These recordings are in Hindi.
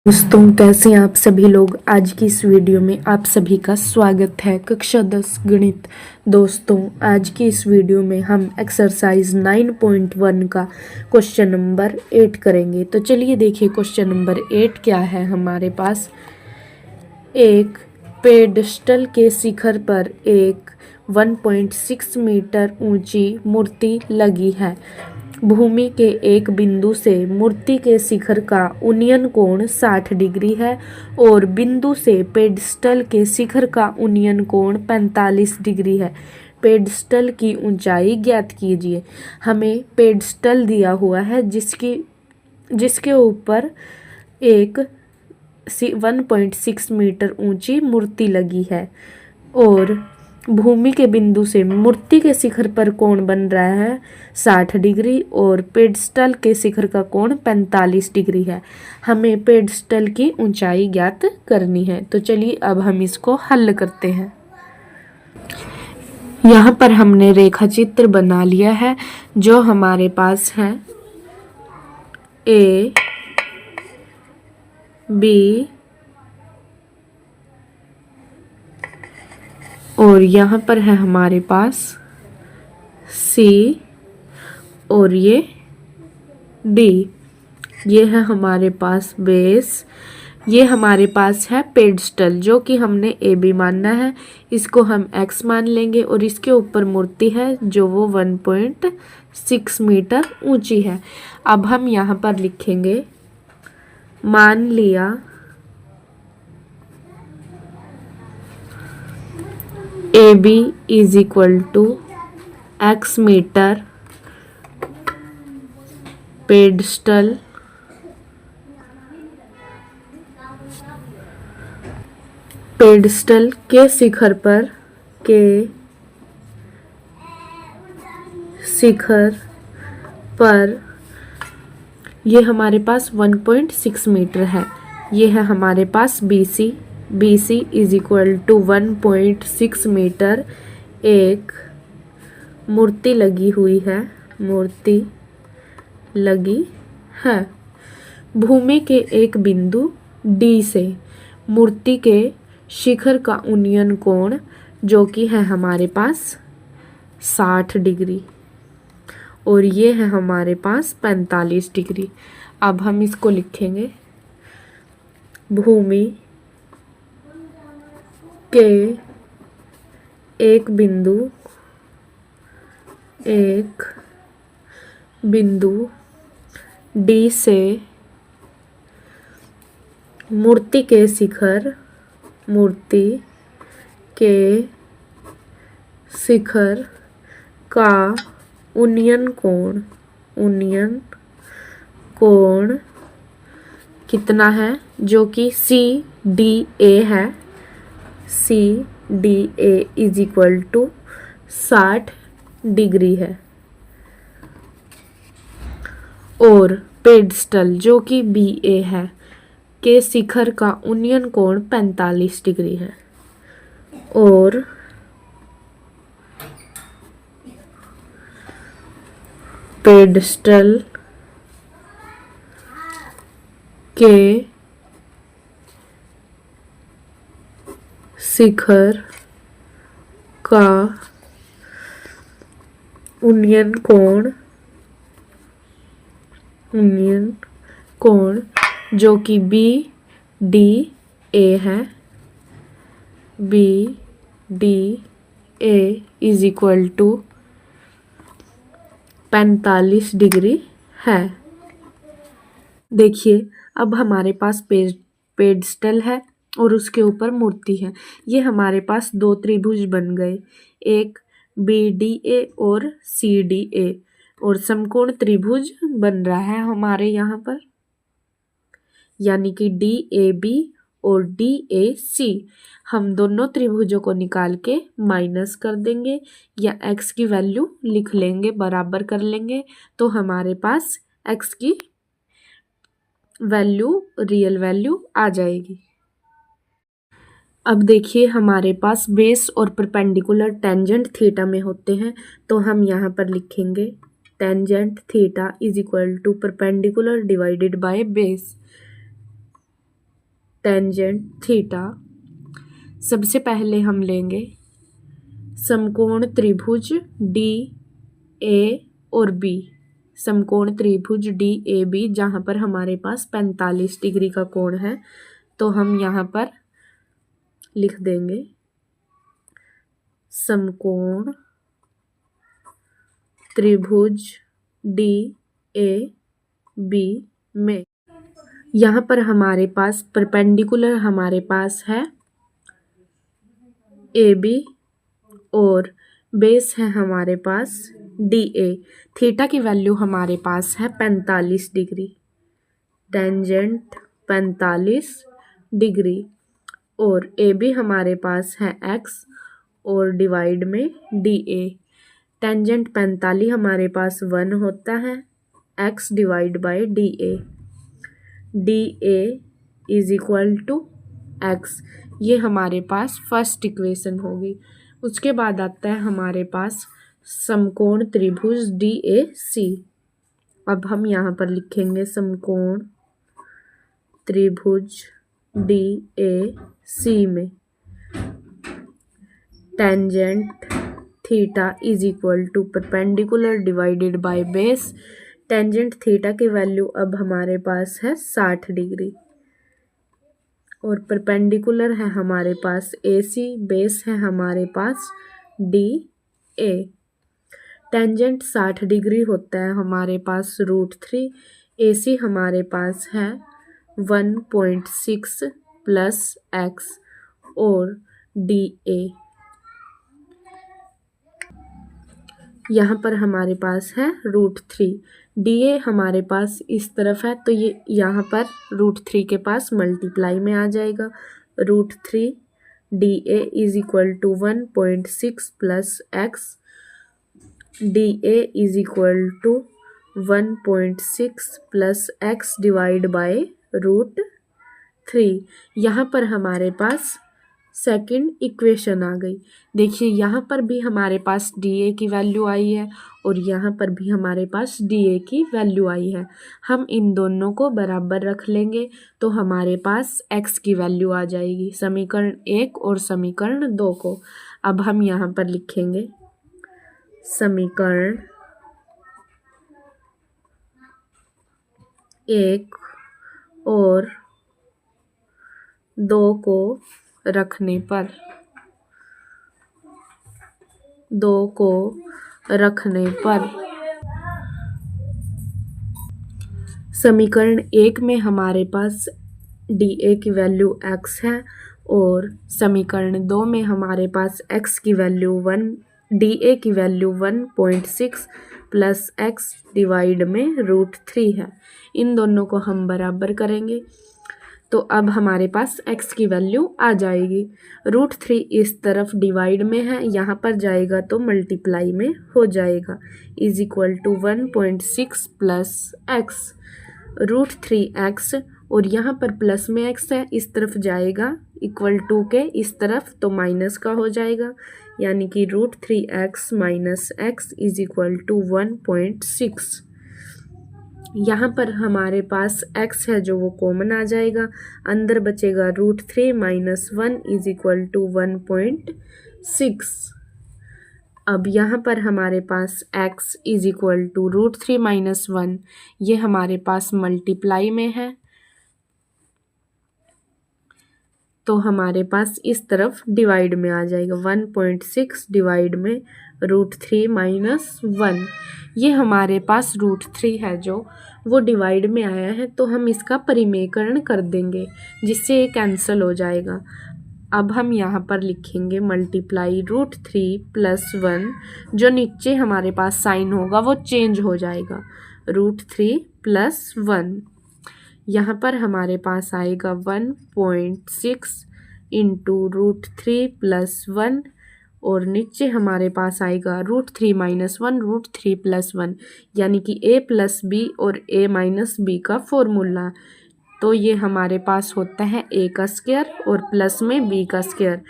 दोस्तों, कैसे हैं आप सभी लोग। आज की इस वीडियो में आप सभी का स्वागत है। कक्षा 10 गणित। दोस्तों, आज की इस वीडियो में हम एक्सरसाइज 9.1 का क्वेश्चन नंबर 8 करेंगे। तो चलिए देखिए क्वेश्चन नंबर 8 क्या है हमारे पास। एक पेडस्टल के शिखर पर एक 1.6 मीटर ऊंची मूर्ति लगी है। भूमि के एक बिंदु से मूर्ति के शिखर का उन्नयन कोण 60 डिग्री है और बिंदु से पेडस्टल के शिखर का उन्नयन कोण 45 डिग्री है। पेडस्टल की ऊंचाई ज्ञात कीजिए। हमें पेडस्टल दिया हुआ है जिसके ऊपर एक 1.6 मीटर ऊंची मूर्ति लगी है और भूमि के बिंदु से मूर्ति के शिखर पर कोण बन रहा है 60 डिग्री और पेडस्टल के शिखर का कोण 45 डिग्री है। हमें पेडस्टल की ऊंचाई ज्ञात करनी है। तो चलिए अब हम इसको हल करते हैं। यहाँ पर हमने रेखा चित्र बना लिया है जो हमारे पास है ए बी और यहाँ पर है हमारे पास सी और ये डी। ये है हमारे पास बेस। ये हमारे पास है पेडस्टल जो कि हमने ए बी मानना है, इसको हम एक्स मान लेंगे और इसके ऊपर मूर्ति है जो वो 1.6 मीटर ऊंची है। अब हम यहाँ पर लिखेंगे मान लिया A B is equal to X metre pedestal के शिखर पर ये हमारे पास 1.6 मीटर है। ये है हमारे पास B C is equal to 1.6 metre. एक मूर्ति लगी है। भूमि के एक बिंदु डी से मूर्ति के शिखर का उन्नयन कोण जो कि है हमारे पास 60 डिग्री और ये है हमारे पास 45 डिग्री। अब हम इसको लिखेंगे भूमि के एक बिंदु डी से मूर्ति के शिखर का उन्नयन कोण कितना है जो कि सी डी ए है। C D A is equal to 60 degree है और पेडस्टल जो कि बी ए है के शिखर का उन्नयन कोण 45 डिग्री है और पेडस्टल के शिखर का उन्नयन कोण जो कि बी डी ए है। B D A is equal to 45 degree है। देखिए अब हमारे पास पेडस्टल है और उसके ऊपर मूर्ति है। ये हमारे पास दो त्रिभुज बन गए, एक बी डी ए और सी डी ए और समकोण त्रिभुज बन रहा है हमारे यहाँ पर, यानी कि डी ए बी और डी ए सी। हम दोनों त्रिभुजों को निकाल के माइनस कर देंगे या x की वैल्यू लिख लेंगे, बराबर कर लेंगे तो हमारे पास x की वैल्यू रियल वैल्यू आ जाएगी। अब देखिए हमारे पास बेस और परपेंडिकुलर टेंजेंट थीटा में होते हैं तो हम यहाँ पर लिखेंगे tangent theta is equal to perpendicular divided by base. Tangent theta. सबसे पहले हम लेंगे समकोण त्रिभुज डी ए और बी, समकोण त्रिभुज डी ए बी, जहाँ पर हमारे पास 45 डिग्री का कोण है। तो हम यहाँ पर लिख देंगे समकोण त्रिभुज डी ए बी में यहाँ पर हमारे पास परपेंडिकुलर हमारे पास है ए बी और बेस है हमारे पास डी ए। थीटा की वैल्यू हमारे पास है 45 डिग्री, टेंजेंट 45 डिग्री, और ए बी हमारे पास है एक्स और डिवाइड में डी ए। टेंजेंट 45 हमारे पास 1 होता है, x divide by D A. D A is equal to x, ये हमारे पास फर्स्ट इक्वेशन होगी। उसके बाद आता है हमारे पास समकोण त्रिभुज डी ए सी। अब हम यहाँ पर लिखेंगे समकोण त्रिभुज डी ए सी में tangent theta is equal to perpendicular divided by base. Tangent theta की वैल्यू अब हमारे पास है 60 डिग्री और परपेंडिकुलर है हमारे पास ए सी, बेस है हमारे पास डी ए। टेंजेंट 60 डिग्री होता है हमारे पास √3, ए सी हमारे पास है 1.6 प्लस एक्स और डी ए यहाँ पर हमारे पास है √3। डी ए हमारे पास इस तरफ है तो ये यहाँ पर √3 के पास मल्टीप्लाई में आ जाएगा। √3 D A is equal to 1.6 plus x, D A is equal to 1.6 plus x divide by √3। यहाँ पर हमारे पास सेकंड इक्वेशन आ गई। देखिए यहाँ पर भी हमारे पास डी ए की वैल्यू आई है और यहाँ पर भी हमारे पास डी ए की वैल्यू आई है। हम इन दोनों को बराबर रख लेंगे तो हमारे पास एक्स की वैल्यू आ जाएगी, समीकरण 1 और समीकरण 2 को। अब हम यहाँ पर लिखेंगे समीकरण 1 और 2 को रखने पर समीकरण 1 में हमारे पास डी ए की वैल्यू x है और समीकरण 2 में हमारे पास x की वैल्यू 1, डी ए की वैल्यू 1.6 प्लस x डिवाइड में √3 है। इन दोनों को हम बराबर करेंगे तो अब हमारे पास x की वैल्यू आ जाएगी। √3 इस तरफ डिवाइड में है, यहाँ पर जाएगा तो मल्टीप्लाई में हो जाएगा, is equal to 1.6 plus x √3x, और यहाँ पर प्लस में x है, इस तरफ जाएगा इक्वल टू के इस तरफ तो माइनस का हो जाएगा, यानी कि √3x minus x is equal to 1.6। यहाँ पर हमारे पास x है जो वो कॉमन आ जाएगा, अंदर बचेगा √3 माइनस 1 इज इक्वल टू 1.6। अब यहाँ पर हमारे पास x is equal to √3 minus 1, ये हमारे पास मल्टीप्लाई में है तो हमारे पास इस तरफ डिवाइड में आ जाएगा, 1.6 डिवाइड में √3 माइनस 1, ये हमारे पास √3 है जो वो डिवाइड में आया है तो हम इसका परिमेयकरण कर देंगे जिससे ये कैंसिल हो जाएगा। अब हम यहाँ पर लिखेंगे मल्टीप्लाई √3 प्लस 1, जो नीचे हमारे पास साइन होगा वो चेंज हो जाएगा, √3 प्लस 1, यहाँ पर हमारे पास आएगा 1.6 इंटू √3 प्लस 1 और नीचे हमारे पास आएगा √3 माइनस 1 √3 प्लस 1, यानी कि a प्लस बी और a माइनस बी का फॉर्मूला। तो ये हमारे पास होता है a का स्क्वायर और प्लस में b का स्क्वायर।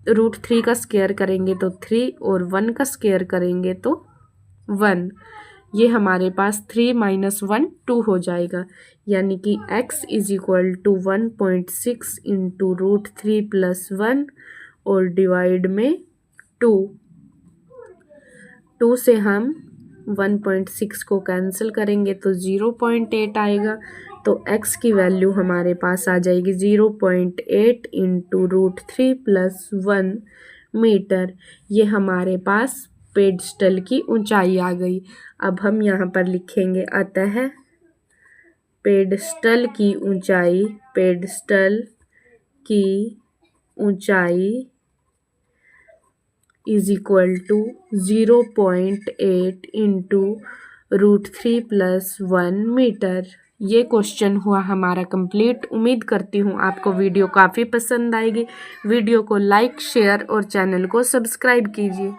√3 का स्क्वायर करेंगे तो 3 और 1 का स्क्वायर करेंगे तो 1, ये हमारे पास 3 - 1 2 हो जाएगा, यानी कि x is equal to 1.6 into √3 + 1 और डिवाइड में 2। 2 से हम 1.6 को कैंसिल करेंगे तो 0.8 आएगा। तो x की वैल्यू हमारे पास आ जाएगी 0.8 इंटू √3 + 1 मीटर। ये हमारे पास पेडस्टल की ऊंचाई आ गई। अब हम यहाँ पर लिखेंगे अतः पेडस्टल की ऊंचाई is equal to 0.8 into √3 + 1 metre. ये क्वेश्चन हुआ हमारा कंप्लीट। उम्मीद करती हूँ आपको वीडियो काफ़ी पसंद आएगी। वीडियो को लाइक, शेयर और चैनल को सब्सक्राइब कीजिए।